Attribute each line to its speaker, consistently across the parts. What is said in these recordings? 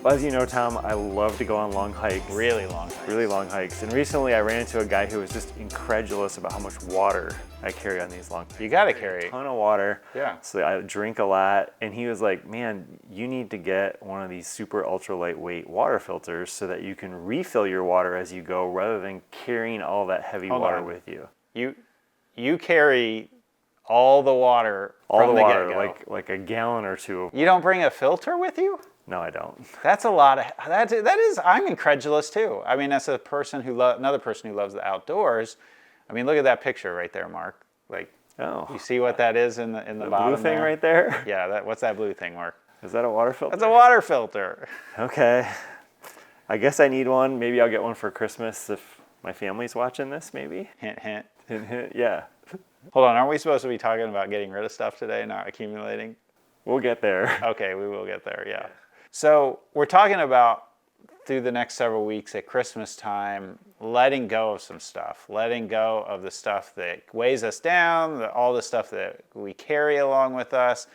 Speaker 1: Well, as you know, Tom, I love to go on long hikes.
Speaker 2: Really long hikes.
Speaker 1: Really long hikes. And recently I ran into a guy who was just incredulous about how much water I carry on these long hikes.
Speaker 2: You gotta carry
Speaker 1: a ton of water.
Speaker 2: Yeah.
Speaker 1: So I drink a lot. And he was like, man, you need to get one of these super ultra lightweight water filters so that you can refill your water as you go rather than carrying all that heavy water with you.
Speaker 2: You carry all the water from the get-go.
Speaker 1: like a gallon or two.
Speaker 2: You don't bring a filter with you?
Speaker 1: No, I don't.
Speaker 2: That's a lot of, that is, I'm incredulous too. I mean, as a person who another person who loves the outdoors, I mean, look at that picture right there, Mark. Like,
Speaker 1: oh,
Speaker 2: you see what that is in the bottom
Speaker 1: blue thing
Speaker 2: there?
Speaker 1: right there?
Speaker 2: Yeah, what's that blue thing, Mark?
Speaker 1: Is that a water filter?
Speaker 2: That's a water filter.
Speaker 1: Okay. I guess I need one. Maybe I'll get one for Christmas if my family's watching this, maybe.
Speaker 2: Hint, hint.
Speaker 1: Hint, hint, yeah.
Speaker 2: Hold on, aren't we supposed to be talking about getting rid of stuff today, not accumulating?
Speaker 1: We'll get there.
Speaker 2: Okay, we will get there, yeah. So we're talking about, through the next several weeks at Christmas time, letting go of some stuff, letting go of the stuff that weighs us down, all the stuff that we carry along with us,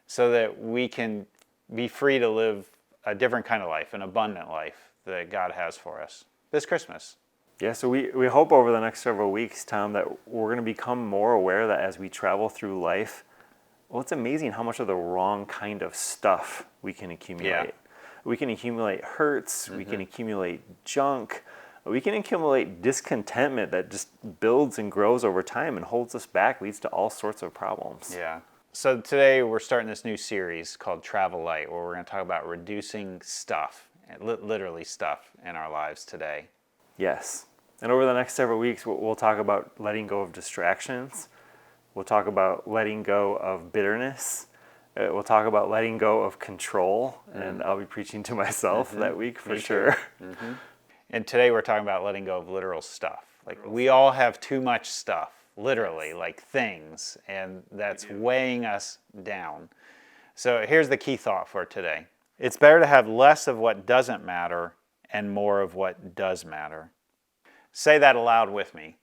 Speaker 2: so that we can be free to live a different kind of life, an abundant life that God has for us this Christmas.
Speaker 1: Yeah, so we hope over the next several weeks, Tom, that we're going to become more aware that as we travel through life, well, it's amazing how much of the wrong kind of stuff we can accumulate.
Speaker 2: Yeah.
Speaker 1: We can accumulate hurts, we can accumulate junk, we can accumulate discontentment that just builds and grows over time and holds us back, leads to all sorts of problems.
Speaker 2: Yeah. So today we're starting this new series called Travel Light, where we're going to talk about reducing stuff, literally stuff in our lives today.
Speaker 1: Yes. And over the next several weeks, we'll talk about letting go of distractions. We'll talk about letting go of bitterness. We'll talk about letting go of control. And I'll be preaching to myself that week for sure.
Speaker 2: And today we're talking about letting go of literal stuff. Like we all have too much stuff, literally, like things, and that's weighing us down. So here's the key thought for today. It's better to have less of what doesn't matter and more of what does matter. Say that aloud with me.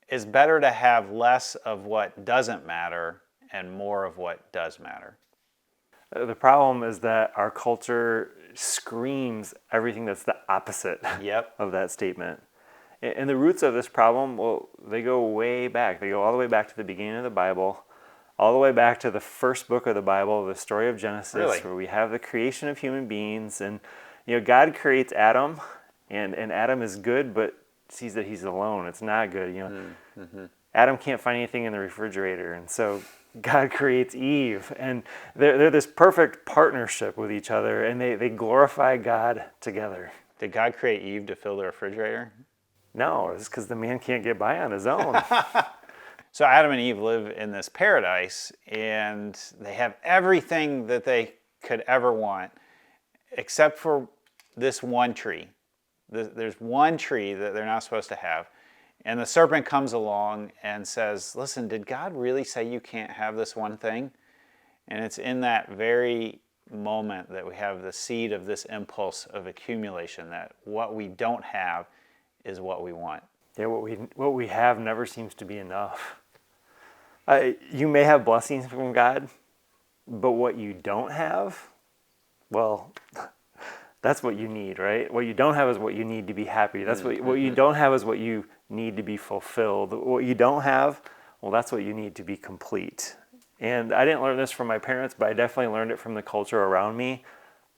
Speaker 2: It's better to have less of what doesn't matter and more of what does matter.
Speaker 1: The problem is that our culture screams everything that's the opposite of that statement. And the roots of this problem, well, they go way back. They go all the way back to the beginning of the Bible, all the way back to the first book of the Bible, the story of Genesis, where we have the creation of human beings. And God creates Adam, and Adam is good, but sees that he's alone. It's not good. Adam can't find anything in the refrigerator, and so God creates Eve, and they're this perfect partnership with each other, and they glorify God together.
Speaker 2: Did God create Eve to fill the refrigerator?
Speaker 1: No, it's because the man can't get by on his own.
Speaker 2: So Adam and Eve live in this paradise, and they have everything that they could ever want, except for this one tree. There's one tree that they're not supposed to have. And the serpent comes along and says, listen, did God really say you can't have this one thing? And it's in that very moment that we have the seed of this impulse of accumulation, that what we don't have is what we want.
Speaker 1: Yeah, what we have never seems to be enough. You may have blessings from God, but what you don't have, well, that's what you need, right? What you don't have is what you need to be happy. That's what you don't have is what you need to be fulfilled. What you don't have, well, that's what you need to be complete. And I didn't learn this from my parents, but I definitely learned it from the culture around me.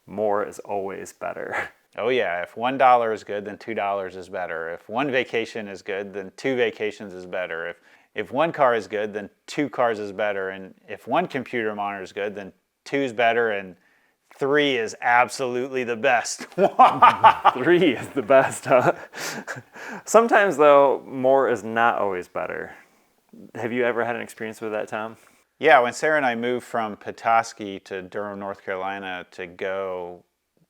Speaker 1: More is always better.
Speaker 2: Oh yeah, if $1 is good, then $2 is better. If one vacation is good, then 2 vacations is better. If one car is good, then 2 cars is better. And if one computer monitor is good, then 2 is better, and 3 is absolutely the best.
Speaker 1: 3 is the best, huh? Sometimes, though, more is not always better. Have you ever had an experience with that, Tom?
Speaker 2: Yeah, when Sarah and I moved from Petoskey to Durham, North Carolina to go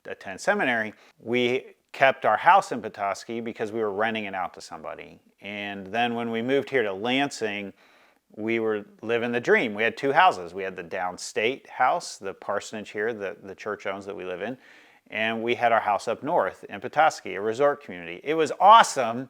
Speaker 2: attend seminary, we kept our house in Petoskey because we were renting it out to somebody. And then when we moved here to Lansing, we were living the dream. We had 2 houses. We had the downstate house, the parsonage here that the church owns that we live in, and we had our house up north in Petoskey, a resort community. It was awesome,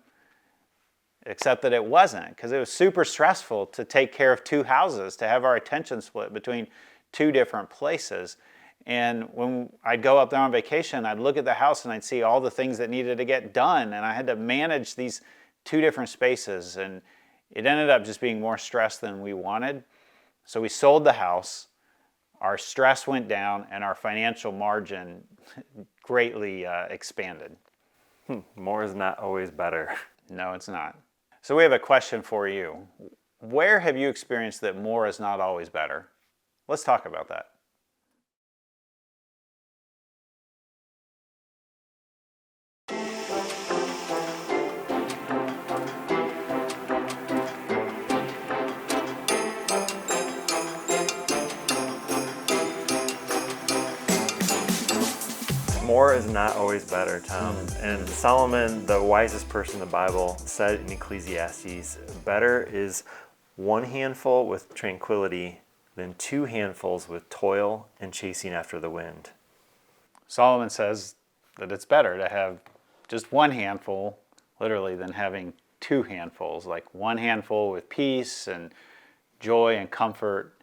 Speaker 2: except that it wasn't, because it was super stressful to take care of 2 houses, to have our attention split between 2 different places. And when I'd go up there on vacation, I'd look at the house and I'd see all the things that needed to get done. And I had to manage these 2 different spaces. And it ended up just being more stress than we wanted. So we sold the house, our stress went down, and our financial margin greatly expanded.
Speaker 1: More is not always better.
Speaker 2: No, it's not. So we have a question for you. Where have you experienced that more is not always better? Let's talk about that.
Speaker 1: More is not always better, Tom. And Solomon, the wisest person in the Bible, said in Ecclesiastes, better is 1 handful with tranquility than 2 handfuls with toil and chasing after the wind.
Speaker 2: Solomon says that it's better to have just 1 handful, literally, than having 2 handfuls, like 1 handful with peace and joy and comfort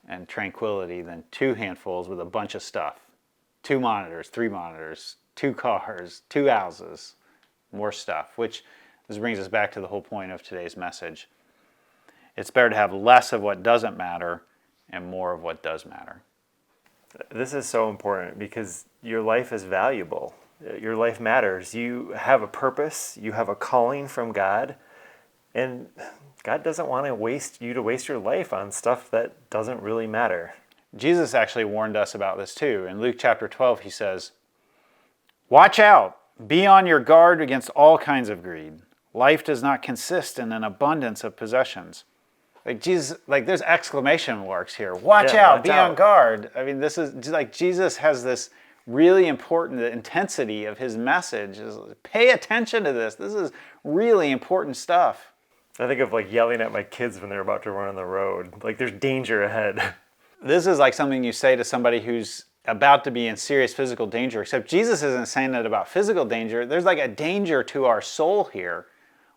Speaker 2: and tranquility than 2 handfuls with a bunch of stuff. 2 monitors, 3 monitors, 2 cars, 2 houses, more stuff, which this brings us back to the whole point of today's message. It's better to have less of what doesn't matter and more of what does matter.
Speaker 1: This is so important because your life is valuable. Your life matters. You have a purpose, you have a calling from God, and God doesn't want to waste your life on stuff that doesn't really matter.
Speaker 2: Jesus actually warned us about this too. In Luke chapter 12, he says, "Watch out, be on your guard against all kinds of greed. Life does not consist in an abundance of possessions." Like Jesus, like there's exclamation marks here. Watch out, be on guard. I mean, this is like Jesus has this really important intensity of his message. Is pay attention to this. This is really important stuff.
Speaker 1: I think of like yelling at my kids when they're about to run on the road. Like there's danger ahead.
Speaker 2: This is like something you say to somebody who's about to be in serious physical danger, except Jesus isn't saying that about physical danger. There's like a danger to our soul here.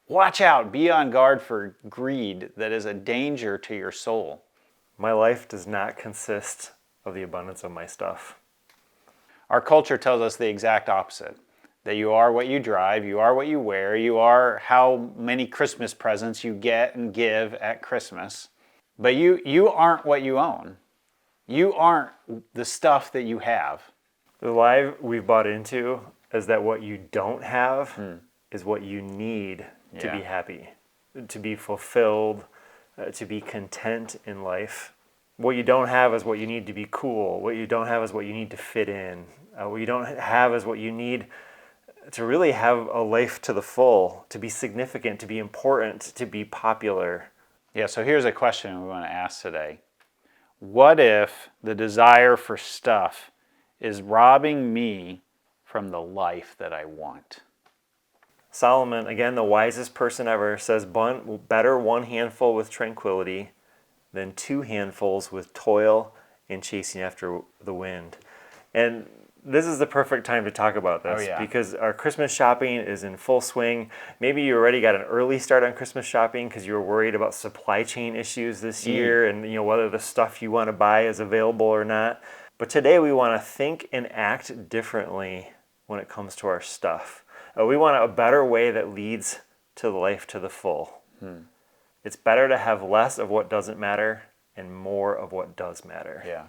Speaker 2: Watch out, be on guard for greed that is a danger to your soul.
Speaker 1: My life does not consist of the abundance of my stuff.
Speaker 2: Our culture tells us the exact opposite, that you are what you drive, you are what you wear, you are how many Christmas presents you get and give at Christmas, but you aren't what you own. You aren't the stuff that you have.
Speaker 1: The lie we've bought into is that what you don't have is what you need to be happy, to be fulfilled, to be content in life. What you don't have is what you need to be cool. What you don't have is what you need to fit in. What you don't have is what you need to really have a life to the full, to be significant, to be important, to be popular.
Speaker 2: Yeah, so here's a question we want to ask today. What if the desire for stuff is robbing me from the life that I want?
Speaker 1: Solomon, again, the wisest person ever, says, better 1 handful with tranquility than 2 handfuls with toil and chasing after the wind. And this is the perfect time to talk about this because our Christmas shopping is in full swing. Maybe you already got an early start on Christmas shopping because you were worried about supply chain issues this year and whether the stuff you want to buy is available or not. But today we want to think and act differently when it comes to our stuff. We want a better way that leads to life to the full. It's better to have less of what doesn't matter and more of what does matter.
Speaker 2: Yeah.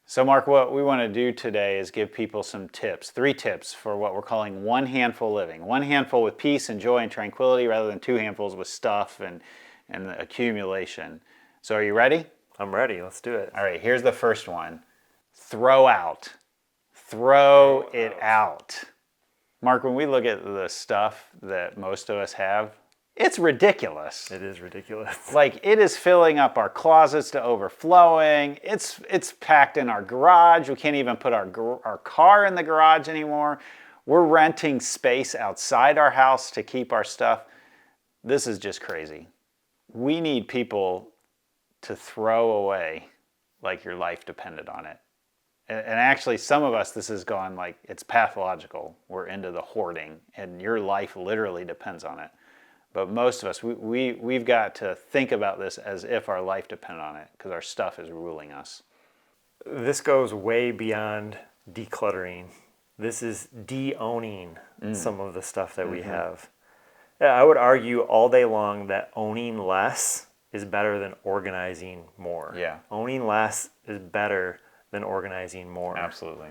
Speaker 2: So Mark, what we want to do today is give people some tips, 3 tips for what we're calling 1 handful living. 1 handful with peace and joy and tranquility rather than 2 handfuls with stuff and the accumulation. So are you ready?
Speaker 1: I'm ready. Let's do it.
Speaker 2: All right, here's the first one. Throw out. Throw it out. Mark, when we look at the stuff that most of us have, it's ridiculous.
Speaker 1: It is ridiculous.
Speaker 2: Like it is filling up our closets to overflowing. It's packed in our garage. We can't even put our car in the garage anymore. We're renting space outside our house to keep our stuff. This is just crazy. We need people to throw away like your life depended on it. And actually, some of us, this has gone like it's pathological. We're into the hoarding, and your life literally depends on it. But most of us, we've got to think about this as if our life depended on it because our stuff is ruling us.
Speaker 1: This goes way beyond decluttering. This is de-owning some of the stuff that we have. Yeah, I would argue all day long that owning less is better than organizing more.
Speaker 2: Yeah.
Speaker 1: Owning less is better than organizing more.
Speaker 2: Absolutely.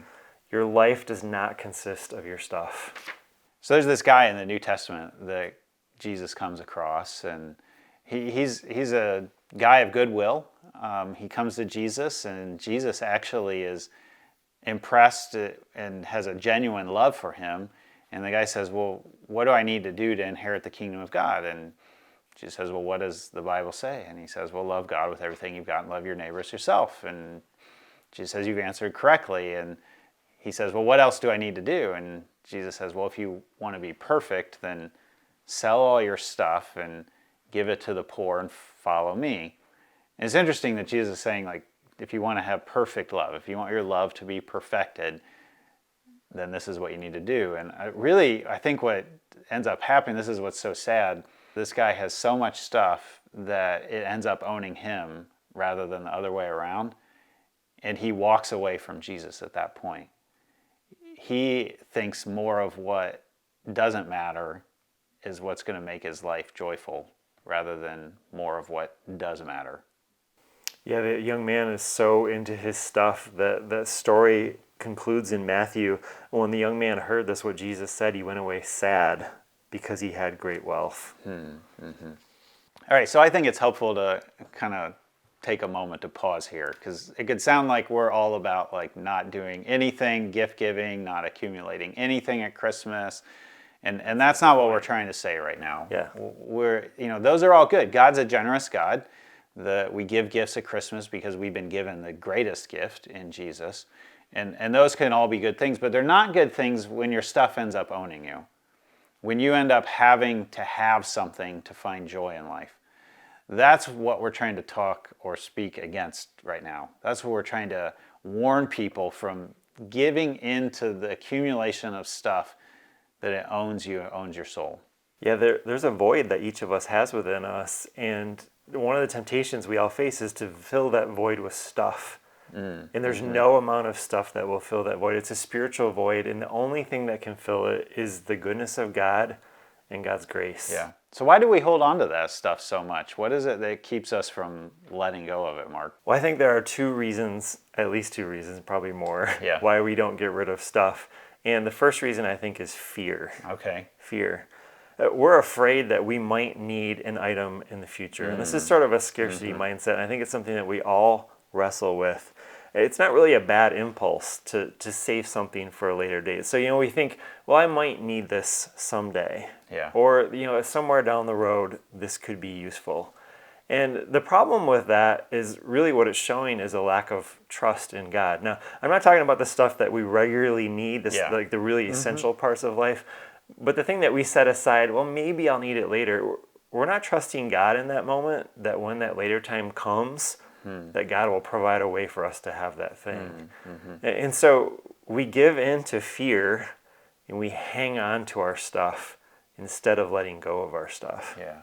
Speaker 1: Your life does not consist of your stuff.
Speaker 2: So there's this guy in the New Testament that Jesus comes across, and he's a guy of goodwill. He comes to Jesus, and Jesus actually is impressed and has a genuine love for him. And the guy says, well, what do I need to do to inherit the kingdom of God? And Jesus says, well, what does the Bible say? And he says, well, love God with everything you've got and love your neighbor as yourself. And Jesus says, you've answered correctly. And he says, well, what else do I need to do? And Jesus says, well, if you want to be perfect, then sell all your stuff and give it to the poor and follow me. And it's interesting that Jesus is saying, like, if you want to have perfect love, if you want your love to be perfected, then this is what you need to do. And I think what ends up happening, this is what's so sad, this guy has so much stuff that it ends up owning him rather than the other way around. And he walks away from Jesus at that point. He thinks more of what doesn't matter is what's going to make his life joyful rather than more of what does matter.
Speaker 1: Yeah, the young man is so into his stuff that the story concludes in Matthew. When the young man heard this, what Jesus said, he went away sad because he had great wealth.
Speaker 2: All right, so I think it's helpful to kind of take a moment to pause here, because it could sound like we're all about like not doing anything, gift giving, not accumulating anything at Christmas. And that's not what we're trying to say right now.
Speaker 1: Yeah.
Speaker 2: Those are all good. God's a generous God. We give gifts at Christmas because we've been given the greatest gift in Jesus. And those can all be good things, but they're not good things when your stuff ends up owning you. When you end up having to have something to find joy in life. That's what we're trying to talk or speak against right now. That's what we're trying to warn people from giving into the accumulation of stuff that it owns you, it owns your soul.
Speaker 1: Yeah, there's a void that each of us has within us, and one of the temptations we all face is to fill that void with stuff. And there's no amount of stuff that will fill that void. It's a spiritual void, and the only thing that can fill it is the goodness of God and God's grace.
Speaker 2: Yeah. So why do we hold on to that stuff so much? What is it that keeps us from letting go of it, Mark?
Speaker 1: Well, I think there are two reasons, at least two reasons, probably more, why we don't get rid of stuff. And the first reason, I think, is fear.
Speaker 2: Okay.
Speaker 1: Fear. We're afraid that we might need an item in the future. And this is sort of a scarcity mindset. I think it's something that we all wrestle with. It's not really a bad impulse to save something for a later date. So, we think, well, I might need this someday.
Speaker 2: Yeah.
Speaker 1: Or, somewhere down the road, this could be useful. And the problem with that is really what it's showing is a lack of trust in God. Now, I'm not talking about the stuff that we regularly need, like the really essential parts of life. But the thing that we set aside, well, maybe I'll need it later. We're not trusting God in that moment, that when that later time comes, that God will provide a way for us to have that thing. And so we give in to fear and we hang on to our stuff instead of letting go of our stuff.
Speaker 2: Yeah.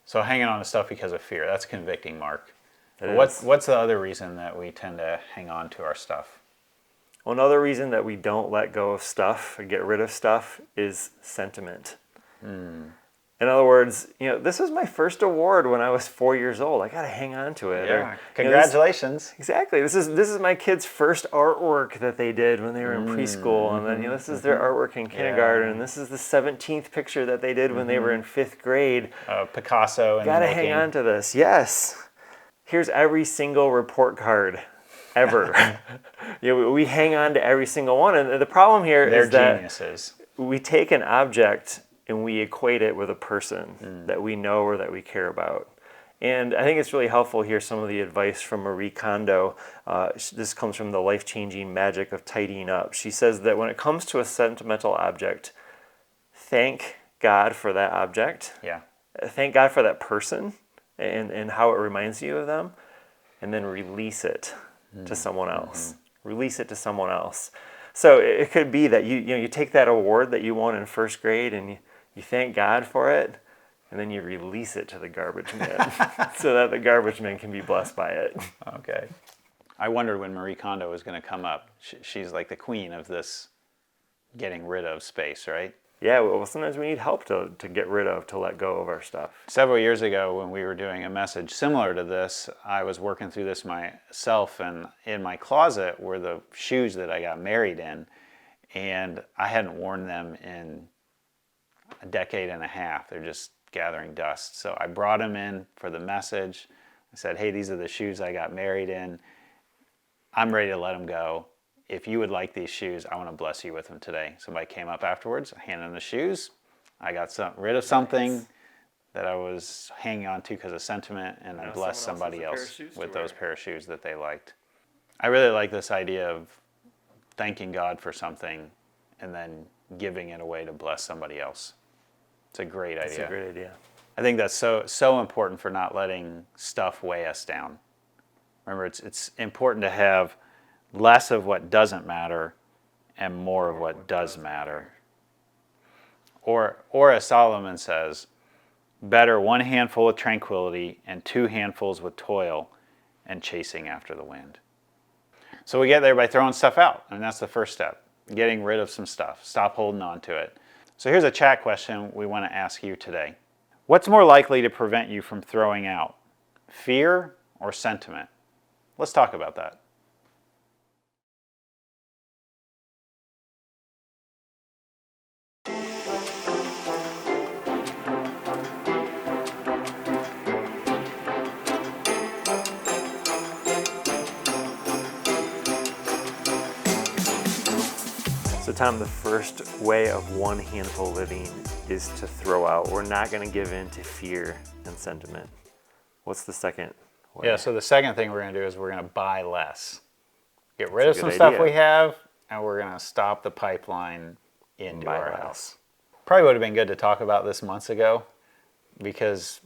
Speaker 2: So hanging on to stuff because of fear, that's convicting, Mark.
Speaker 1: What's
Speaker 2: the other reason that we tend to hang on to our stuff?
Speaker 1: Well, another reason that we don't let go of stuff or get rid of stuff is sentiment. In other words, this was my first award when I was 4 years old. I got to hang on to it.
Speaker 2: Yeah, congratulations.
Speaker 1: Exactly. This is my kids' first artwork that they did when they were in preschool, and then this is their artwork in kindergarten, and this is the 17th picture that they did when they were in 5th grade.
Speaker 2: Picasso.
Speaker 1: Got to hang on to this. Yes. Here's every single report card ever. We hang on to every single one, and the problem here is that
Speaker 2: geniuses.
Speaker 1: We take an object and we equate it with a person that we know or that we care about. And I think it's really helpful here, some of the advice from Marie Kondo. This comes from The Life-Changing Magic of Tidying Up. She says that when it comes to a sentimental object, thank God for that object.
Speaker 2: Yeah.
Speaker 1: Thank God for that person and how it reminds you of them, and then release it to someone else. Release it to someone else. So it could be that you take that award that you won in first grade and you thank God for it, and then you release it to the garbage man so that the garbage man can be blessed by it.
Speaker 2: Okay. I wondered when Marie Kondo was going to come up. She's like the queen of this getting rid of space, right?
Speaker 1: Yeah, well, sometimes we need help to get rid of, to let go of our stuff.
Speaker 2: Several years ago when we were doing a message similar to this, I was working through this myself, and in my closet were the shoes that I got married in, and I hadn't worn them in a decade and a half. They're just gathering dust. So I brought them in for the message. I said, hey, these are the shoes I got married in. I'm ready to let them go. If you would like these shoes, I want to bless you with them today. Somebody came up afterwards, handed them the shoes. I got rid of something that I was hanging on to because of sentiment, and I blessed somebody else with those pair of shoes that they liked. I really like this idea of thanking God for something and then giving it away to bless somebody else. It's a great idea.
Speaker 1: It's a great idea.
Speaker 2: I think that's so important for not letting stuff weigh us down. Remember, it's important to have less of what doesn't matter and more of what does matter. Or as Solomon says, better one handful of tranquility and 2 handfuls with toil and chasing after the wind. So we get there by throwing stuff out, and that's the first step, getting rid of some stuff. Stop holding on to it. So here's a chat question we want to ask you today. What's more likely to prevent you from throwing out, fear or sentiment? Let's talk about that.
Speaker 1: So Tom, the first way of one handful living is to throw out. We're not going to give in to fear and sentiment. What's the second way?
Speaker 2: Yeah, so the second thing we're going to do is we're going to buy less. Get rid of some stuff we have, and we're going to stop the pipeline into our house. Probably would have been good to talk about this months ago, because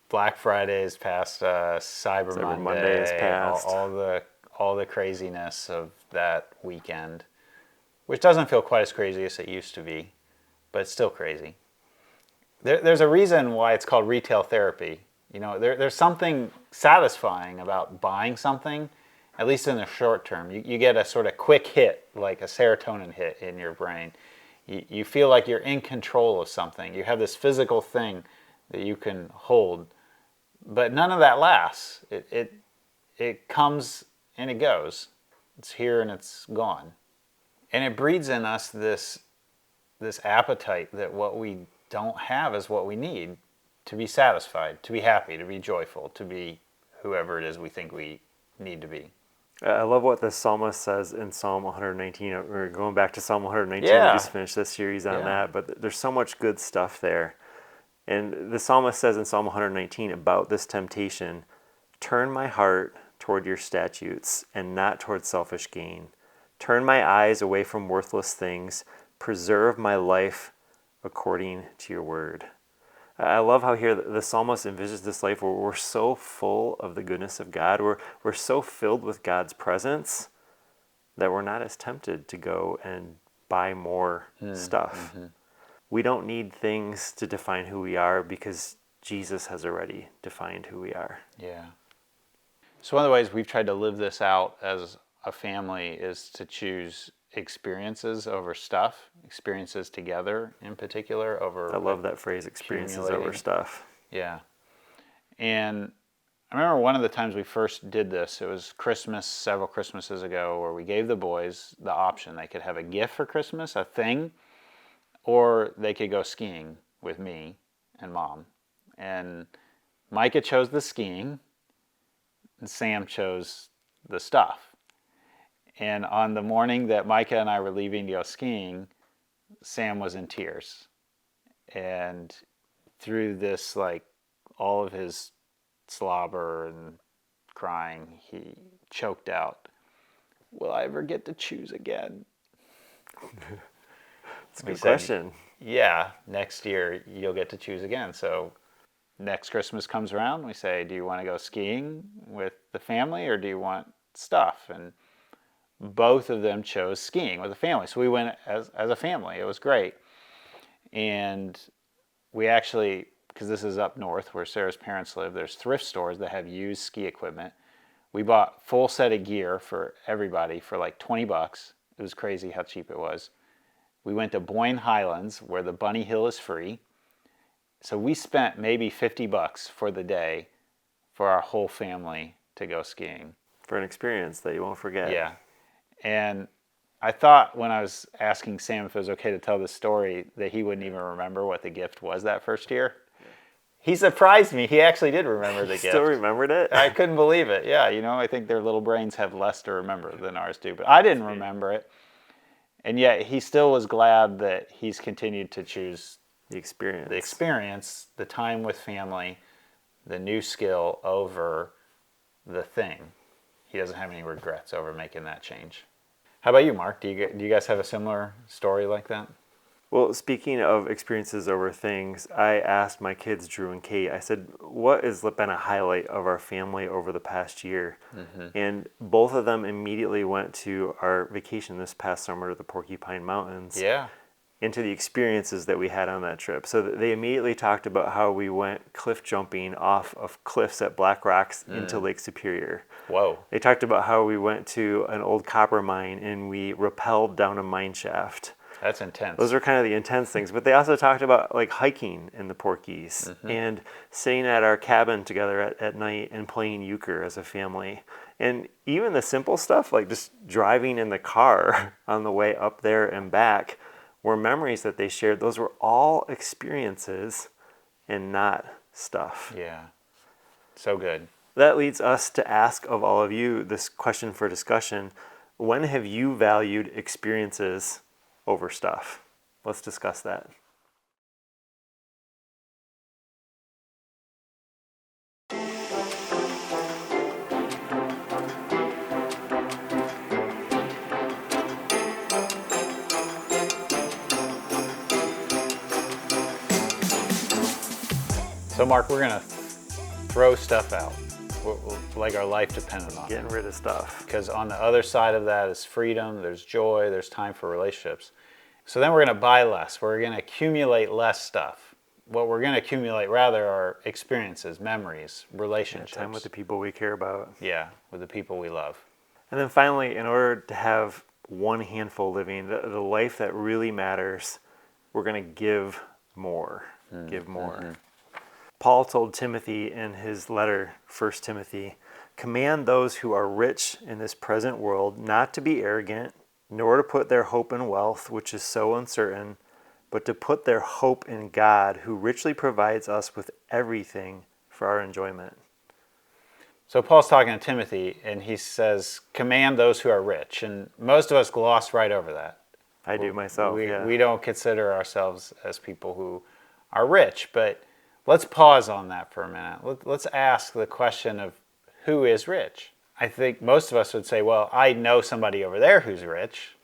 Speaker 2: Black Friday is past, Cyber Monday
Speaker 1: is past.
Speaker 2: all the craziness of that weekend, which doesn't feel quite as crazy as it used to be, but it's still crazy. There's a reason why it's called retail therapy. You know, there's something satisfying about buying something, at least in the short term. You get a sort of quick hit, like a serotonin hit in your brain. You feel like you're in control of something. You have this physical thing that you can hold, but none of that lasts. It comes and it goes. It's here and it's gone. And it breeds in us this appetite that what we don't have is what we need to be satisfied, to be happy, to be joyful, to be whoever it is we think we need to be.
Speaker 1: I love what the psalmist says in Psalm 119. We're going back to Psalm 119.
Speaker 2: Yeah.
Speaker 1: We just finished this series on that, but there's so much good stuff there. And the psalmist says in Psalm 119 about this temptation, turn my heart toward your statutes and not toward selfish gain. Turn my eyes away from worthless things. Preserve my life according to your word. I love how here the psalmist envisions this life where we're so full of the goodness of God. We're so filled with God's presence that we're not as tempted to go and buy more stuff. Mm-hmm. We don't need things to define who we are because Jesus has already defined who we are.
Speaker 2: Yeah. So one of the ways we've tried to live this out as a family is to choose experiences over stuff, experiences together in particular over...
Speaker 1: I love that phrase, experiences over stuff.
Speaker 2: Yeah. And I remember one of the times we first did this, it was Christmas, several Christmases ago, where we gave the boys the option. They could have a gift for Christmas, a thing, or they could go skiing with me and Mom. And Micah chose the skiing, and Sam chose the stuff. And on the morning that Micah and I were leaving to go skiing, Sam was in tears. And through this, like, all of his slobber and crying, he choked out, "Will I ever get to choose again?"
Speaker 1: That's a good question.
Speaker 2: Yeah, next year you'll get to choose again. So next Christmas comes around, we say, do you want to go skiing with the family or do you want stuff? And both of them chose skiing with the family. So we went as a family. It was great. And we actually, because this is up north where Sarah's parents live, there's thrift stores that have used ski equipment. We bought full set of gear for everybody for like $20. It was crazy how cheap it was. We went to Boyne Highlands where the bunny hill is free. So we spent maybe $50 for the day for our whole family to go skiing.
Speaker 1: For an experience that you won't forget.
Speaker 2: Yeah. And I thought when I was asking Sam if it was okay to tell this story that he wouldn't even remember what the gift was that first year. Yeah. He surprised me. He actually did remember the gift.
Speaker 1: Still remembered it?
Speaker 2: I couldn't believe it. Yeah, I think their little brains have less to remember than ours do. But I didn't remember it. And yet he still was glad that he's continued to choose
Speaker 1: the
Speaker 2: experience, the time with family, the new skill over the thing. He doesn't have any regrets over making that change. How about you, Mark? Do you guys have a similar story like that?
Speaker 1: Well, speaking of experiences over things, I asked my kids, Drew and Kate, I said, what has been a highlight of our family over the past year? Mm-hmm. And both of them immediately went to our vacation this past summer to the Porcupine Mountains.
Speaker 2: Yeah.
Speaker 1: Into the experiences that we had on that trip. So they immediately talked about how we went cliff jumping off of cliffs at Black Rocks into Lake Superior.
Speaker 2: Whoa.
Speaker 1: They talked about how we went to an old copper mine and we rappelled down a mine shaft.
Speaker 2: That's intense.
Speaker 1: Those are kind of the intense things. But they also talked about like hiking in the Porkies and staying at our cabin together at night and playing euchre as a family. And even the simple stuff like just driving in the car on the way up there and back were memories that they shared. Those were all experiences and not stuff.
Speaker 2: Yeah. So good.
Speaker 1: That leads us to ask of all of you this question for discussion. When have you valued experiences over stuff? Let's discuss that.
Speaker 2: So Mark, we're going to throw stuff out, like our life depended on it.
Speaker 1: Getting rid of stuff.
Speaker 2: Because on the other side of that is freedom, there's joy, there's time for relationships. So then we're going to buy less. We're going to accumulate less stuff. What we're going to accumulate rather are experiences, memories, relationships.
Speaker 1: Time with the people we care about.
Speaker 2: Yeah, with the people we love.
Speaker 1: And then finally, in order to have one handful living, the life that really matters, we're going to give more. Give more. Mm-hmm. Paul told Timothy in his letter, 1 Timothy, command those who are rich in this present world not to be arrogant, nor to put their hope in wealth, which is so uncertain, but to put their hope in God, who richly provides us with everything for our enjoyment.
Speaker 2: So Paul's talking to Timothy, and he says, command those who are rich. And most of us gloss right over that.
Speaker 1: I do myself,
Speaker 2: We don't consider ourselves as people who are rich, but let's pause on that for a minute. Let's ask the question of who is rich. I think most of us would say, well, I know somebody over there who's rich.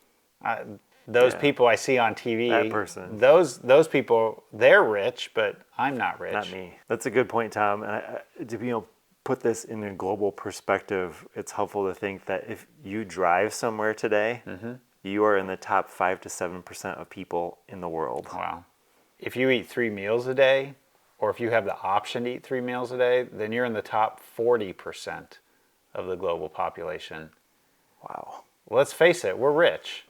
Speaker 2: Those people I see on TV,
Speaker 1: that person.
Speaker 2: Those people, they're rich, but I'm not rich.
Speaker 1: Not me. That's a good point, Tom. And to put this in a global perspective, it's helpful to think that if you drive somewhere today, you are in the top 5 to 7% of people in the world.
Speaker 2: Wow. If you eat 3 meals a day, or if you have the option to eat 3 meals a day, then you're in the top 40% of the global population.
Speaker 1: Wow.
Speaker 2: Let's face it, we're rich.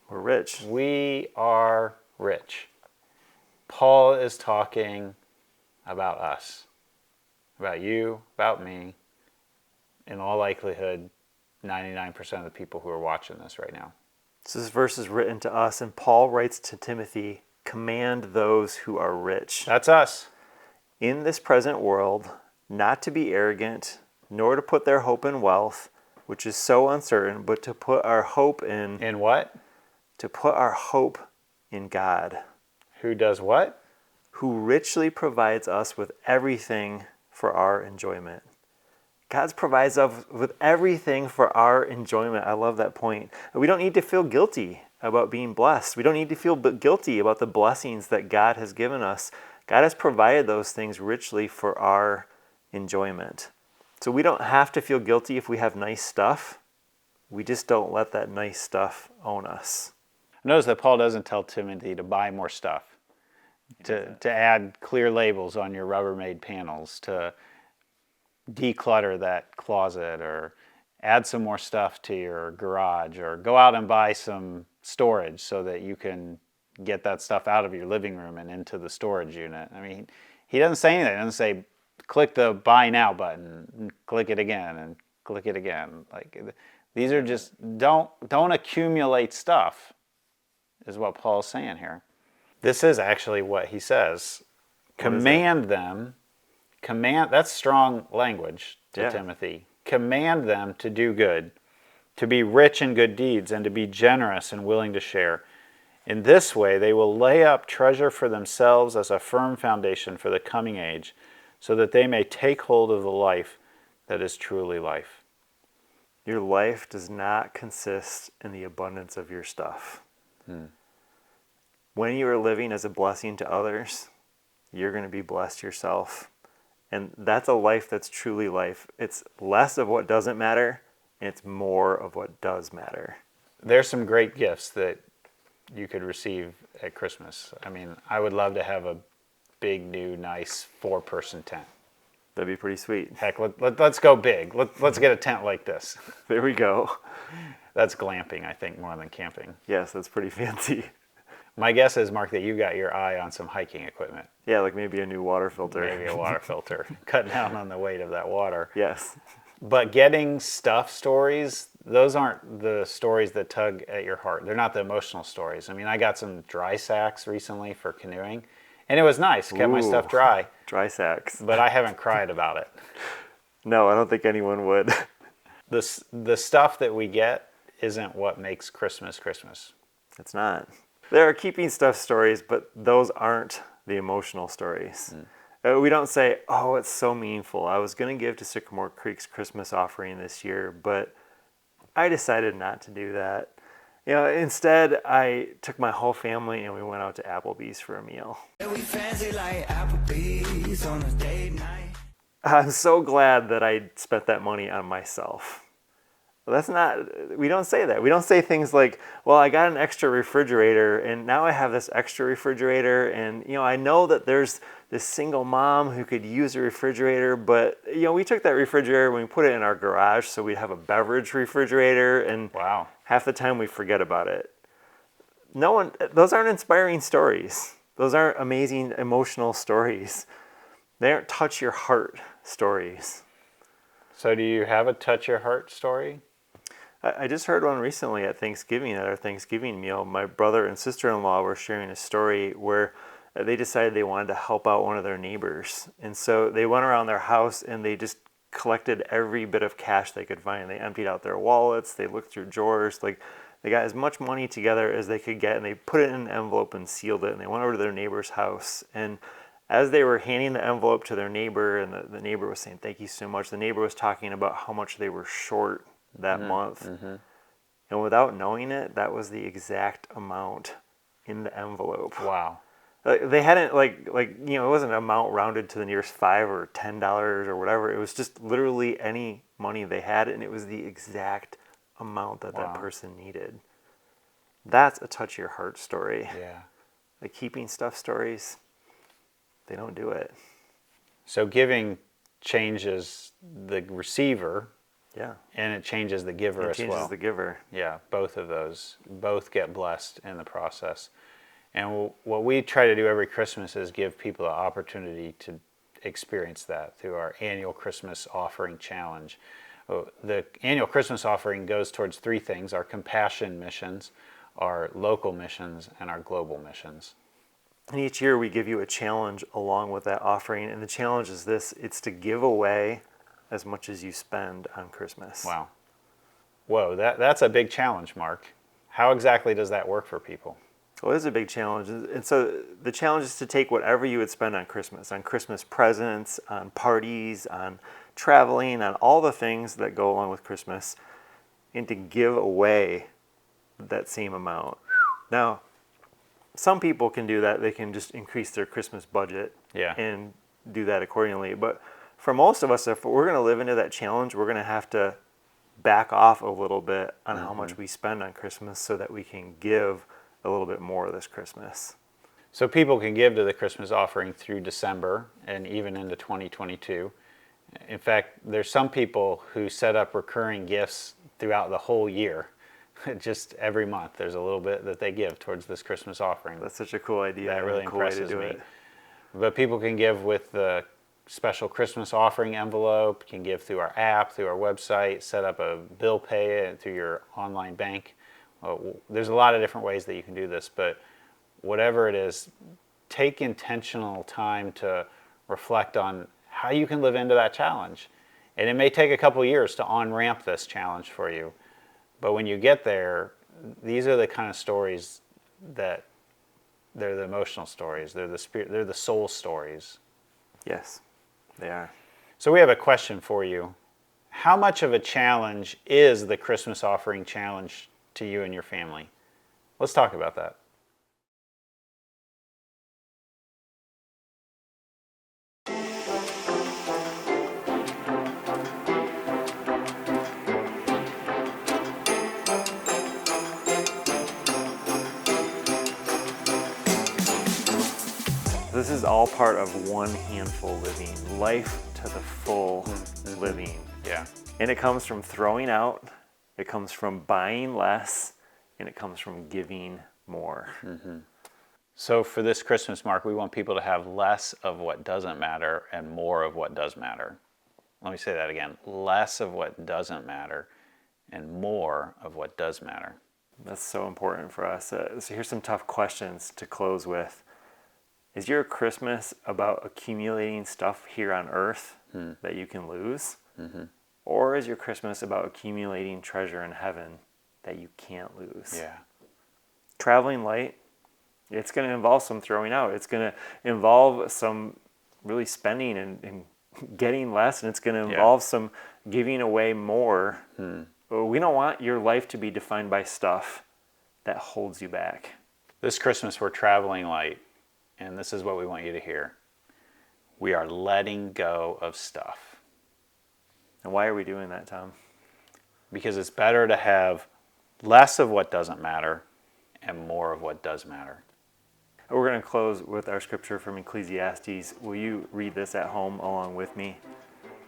Speaker 1: We're rich.
Speaker 2: We are rich. Paul is talking about us, about you, about me, in all likelihood, 99% of the people who are watching this right now.
Speaker 1: So this verse is written to us, and Paul writes to Timothy, command those who are rich.
Speaker 2: That's us.
Speaker 1: In this present world, not to be arrogant, nor to put their hope in wealth, which is so uncertain, but to put our hope in...
Speaker 2: In what?
Speaker 1: To put our hope in God.
Speaker 2: Who does what?
Speaker 1: Who richly provides us with everything for our enjoyment. God provides us with everything for our enjoyment. I love that point. We don't need to feel guilty about being blessed. We don't need to feel guilty about the blessings that God has given us. God has provided those things richly for our enjoyment. So we don't have to feel guilty if we have nice stuff. We just don't let that nice stuff own us.
Speaker 2: Notice that Paul doesn't tell Timothy to buy more stuff, to add clear labels on your Rubbermaid panels, to declutter that closet or add some more stuff to your garage, or go out and buy some storage so that you can get that stuff out of your living room and into the storage unit. I mean, he doesn't say anything. He doesn't say, click the buy now button, and click it again, and click it again. Like, these are just, don't accumulate stuff, is what Paul's saying here. This is actually what he says. Command them, that's strong language to Timothy. Command them to do good, to be rich in good deeds, and to be generous and willing to share. In this way, they will lay up treasure for themselves as a firm foundation for the coming age, so that they may take hold of the life that is truly life.
Speaker 1: Your life does not consist in the abundance of your stuff. When you are living as a blessing to others, you're going to be blessed yourself. And that's a life that's truly life. It's less of what doesn't matter, and it's more of what does matter.
Speaker 2: There's some great gifts that you could receive at Christmas. I mean, I would love to have a big, new, nice 4-person tent.
Speaker 1: That'd be pretty sweet.
Speaker 2: Heck, let's go big. Let's get a tent like this.
Speaker 1: There we go.
Speaker 2: That's glamping, I think, more than camping.
Speaker 1: Yes, that's pretty fancy.
Speaker 2: My guess is, Mark, that you got your eye on some hiking equipment.
Speaker 1: Yeah, like maybe a new water filter.
Speaker 2: Maybe a water filter. Cut down on the weight of that water.
Speaker 1: Yes.
Speaker 2: But getting stuff stories, those aren't the stories that tug at your heart. They're not the emotional stories. I mean, I got some dry sacks recently for canoeing, and it was nice. Kept my stuff dry.
Speaker 1: Dry sacks.
Speaker 2: But I haven't cried about it.
Speaker 1: No, I don't think anyone would.
Speaker 2: The stuff that we get isn't what makes Christmas Christmas.
Speaker 1: It's not. There are keeping stuff stories, but those aren't the emotional stories. We don't say, oh, it's so meaningful. I was going to give to Sycamore Creek's Christmas offering this year, but I decided not to do that. You know, instead, I took my whole family and we went out to Applebee's for a meal. We fancy like Applebee's on a date night. I'm so glad that I spent that money on myself. Well, that's not, we don't say that. We don't say things like, well, I got an extra refrigerator and now I have this extra refrigerator, and, you know, I know that there's this single mom who could use a refrigerator, but, you know, we took that refrigerator and we put it in our garage so we'd have a beverage refrigerator, and half the time we forget about it. Those aren't inspiring stories. Those aren't amazing emotional stories. They aren't touch your heart stories.
Speaker 2: So do you have a touch your heart story?
Speaker 1: I just heard one recently at Thanksgiving, at our Thanksgiving meal. My brother and sister-in-law were sharing a story where they decided they wanted to help out one of their neighbors. And so they went around their house and they just collected every bit of cash they could find. They emptied out their wallets, they looked through drawers, like they got as much money together as they could get, and they put it in an envelope and sealed it, and they went over to their neighbor's house. And as they were handing the envelope to their neighbor, and the neighbor was saying, thank you so much, the neighbor was talking about how much they were short that month. And without knowing it, that was the exact amount in the envelope.
Speaker 2: Wow.
Speaker 1: They hadn't, you know, it wasn't an amount rounded to the nearest $5 or $10 or whatever. It was just literally any money they had, and it was the exact amount that that person needed. That's a touch your heart story.
Speaker 2: Yeah.
Speaker 1: Like keeping stuff stories, they don't do it.
Speaker 2: So giving changes the receiver.
Speaker 1: Yeah.
Speaker 2: And it changes the giver as well. It
Speaker 1: changes the giver.
Speaker 2: Yeah, both of those. Both get blessed in the process. And what we try to do every Christmas is give people an opportunity to experience that through our annual Christmas offering challenge. The annual Christmas offering goes towards 3 things: our compassion missions, our local missions, and our global missions.
Speaker 1: And each year we give you a challenge along with that offering. And the challenge is this: it's to give away as much as you spend on Christmas.
Speaker 2: Wow. Whoa, that's a big challenge, Mark. How exactly does that work for people?
Speaker 1: Well, it is a big challenge. And so the challenge is to take whatever you would spend on Christmas presents, on parties, on traveling, on all the things that go along with Christmas, and to give away that same amount. Now, some people can do that. They can just increase their Christmas budget and do that accordingly. But for most of us, if we're going to live into that challenge, we're going to have to back off a little bit on how much we spend on Christmas so that we can give a little bit more this Christmas.
Speaker 2: So people can give to the Christmas offering through December and even into 2022. In fact, there's some people who set up recurring gifts throughout the whole year. Just every month, there's a little bit that they give towards this Christmas offering.
Speaker 1: That's such a cool idea.
Speaker 2: That really
Speaker 1: cool
Speaker 2: impresses me. But people can give with the special Christmas offering envelope, can give through our app, through our website, set up a bill pay through your online bank. There's a lot of different ways that you can do this, but whatever it is, take intentional time to reflect on how you can live into that challenge. And it may take a couple years to on-ramp this challenge for you, but when you get there, these are the kind of stories that they're the emotional stories, they're the soul stories.
Speaker 1: Yes, they are.
Speaker 2: So we have a question for you. How much of a challenge is the Christmas offering challenge to you and your family? Let's talk about that.
Speaker 1: This is all part of one handful living, life to the full living.
Speaker 2: Yeah.
Speaker 1: And it comes from throwing out, it comes from buying less, and it comes from giving more.
Speaker 2: Mm-hmm. So for this Christmas, Mark, we want people to have less of what doesn't matter and more of what does matter. Let me say that again. Less of what doesn't matter and more of what does matter.
Speaker 1: That's so important for us. So here's some tough questions to close with. Is your Christmas about accumulating stuff here on earth that you can lose? Mm-hmm. Or is your Christmas about accumulating treasure in heaven that you can't lose?
Speaker 2: Yeah.
Speaker 1: Traveling light, it's going to involve some throwing out. It's going to involve some really spending and getting less, and it's going to involve some giving away more. But we don't want your life to be defined by stuff that holds you back.
Speaker 2: This Christmas, we're traveling light. And this is what we want you to hear. We are letting go of stuff.
Speaker 1: And why are we doing that, Tom?
Speaker 2: Because it's better to have less of what doesn't matter and more of what does matter.
Speaker 1: We're going to close with our scripture from Ecclesiastes. Will you read this at home along with me?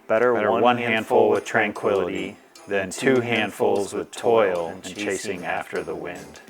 Speaker 1: Better one handful with tranquility than two handfuls with toil and chasing after the wind.